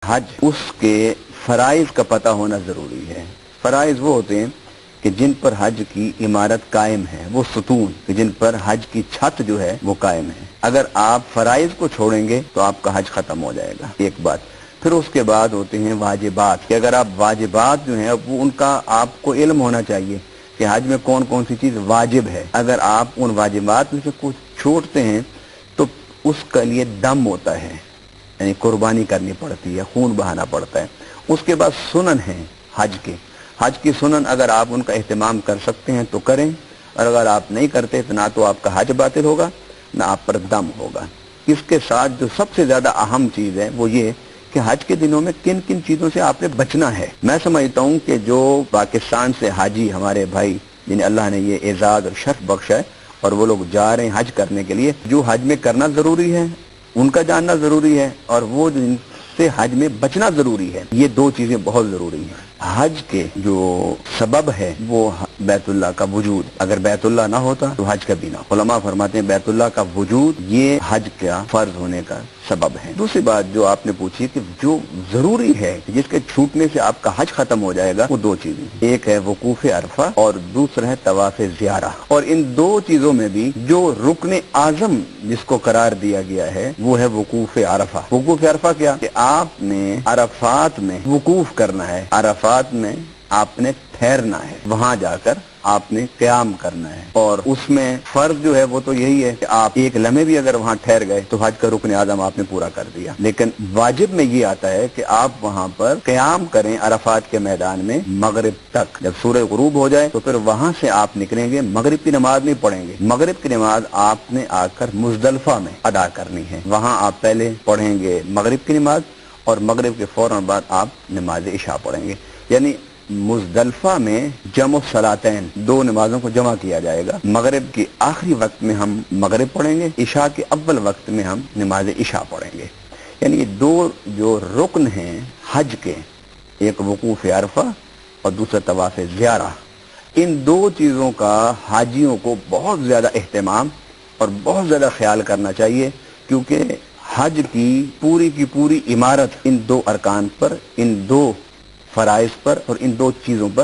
حج اس کے فرائض کا پتہ ہونا ضروری ہے۔ فرائض وہ ہوتے ہیں کہ جن پر حج کی عمارت قائم ہے، وہ ستون کہ جن پر حج کی چھت جو ہے وہ قائم ہے۔ اگر آپ فرائض کو چھوڑیں گے تو آپ کا حج ختم ہو جائے گا، ایک بات۔ پھر اس کے بعد ہوتے ہیں واجبات کہ اگر آپ واجبات جو ہیں وہ ان کا آپ کو علم ہونا چاہیے کہ حج میں کون کون سی چیز واجب ہے۔ اگر آپ ان واجبات میں سے کچھ چھوڑتے ہیں تو اس کے لیے دم ہوتا ہے، یعنی قربانی کرنی پڑتی ہے، خون بہانا پڑتا ہے۔ اس کے بعد سنن ہیں حج کی سنن، اگر آپ ان کا اہتمام کر سکتے ہیں تو کریں، اور اگر آپ نہیں کرتے تو نہ تو آپ کا حج باطل ہوگا نہ آپ پر دم ہوگا۔ اس کے ساتھ جو سب سے زیادہ اہم چیز ہے وہ یہ کہ حج کے دنوں میں کن کن چیزوں سے آپ نے بچنا ہے۔ میں سمجھتا ہوں کہ جو پاکستان سے حاجی ہمارے بھائی جنہیں اللہ نے یہ اعزاز اور شرف بخشا ہے اور وہ لوگ جا رہے ہیں حج کرنے کے لیے، جو حج میں کرنا ضروری ہے ان کا جاننا ضروری ہے، اور وہ جن سے حج میں بچنا ضروری ہے، یہ دو چیزیں بہت ضروری ہیں۔ حج کے جو سبب ہے وہ بیت اللہ کا وجود، اگر بیت اللہ نہ ہوتا تو حج کبھی نہ۔ علماء فرماتے ہیں بیت اللہ کا وجود یہ حج کا فرض ہونے کا سبب ہے۔ دوسری بات جو آپ نے پوچھی کہ جو ضروری ہے جس کے چھوٹنے سے آپ کا حج ختم ہو جائے گا، وہ دو چیزیں، ایک ہے وقوف عرفہ اور دوسرا ہے طواف زیارہ۔ اور ان دو چیزوں میں بھی جو رکن اعظم جس کو قرار دیا گیا ہے وہ ہے وقوف عرفہ۔ وقوف عرفہ کیا کہ آپ نے عرفات میں وقوف کرنا ہے، عرفات میں آپ نے ٹھہرنا ہے، وہاں جا کر آپ نے قیام کرنا ہے، اور اس میں فرض جو ہے وہ تو یہی ہے کہ آپ ایک لمحے بھی اگر وہاں ٹھہر گئے تو حج کا رکن اعظم آپ نے پورا کر دیا۔ لیکن واجب میں یہ آتا ہے کہ آپ وہاں پر قیام کریں عرفات کے میدان میں مغرب تک، جب سورج غروب ہو جائے تو پھر وہاں سے آپ نکلیں گے، مغرب کی نماز نہیں پڑھیں گے، مغرب کی نماز آپ نے آ کر مزدلفہ میں ادا کرنی ہے، وہاں آپ پہلے پڑھیں گے مغرب کی نماز اور مغرب کے فوراً بعد آپ نماز عشاء پڑھیں گے، یعنی مزدلفہ میں جمع الصلاتین، دو نمازوں کو جمع کیا جائے گا۔ مغرب کے آخری وقت میں ہم مغرب پڑھیں گے، عشاء کے اول وقت میں ہم نماز عشاء پڑھیں گے۔ یعنی یہ دو جو رکن ہیں حج کے، ایک وقوف عرفہ اور دوسرا طواف زیارہ، ان دو چیزوں کا حاجیوں کو بہت زیادہ اہتمام اور بہت زیادہ خیال کرنا چاہیے، کیونکہ حج کی پوری عمارت ان دو ارکان پر، ان دو فرائض پر اور ان دو چیزوں پر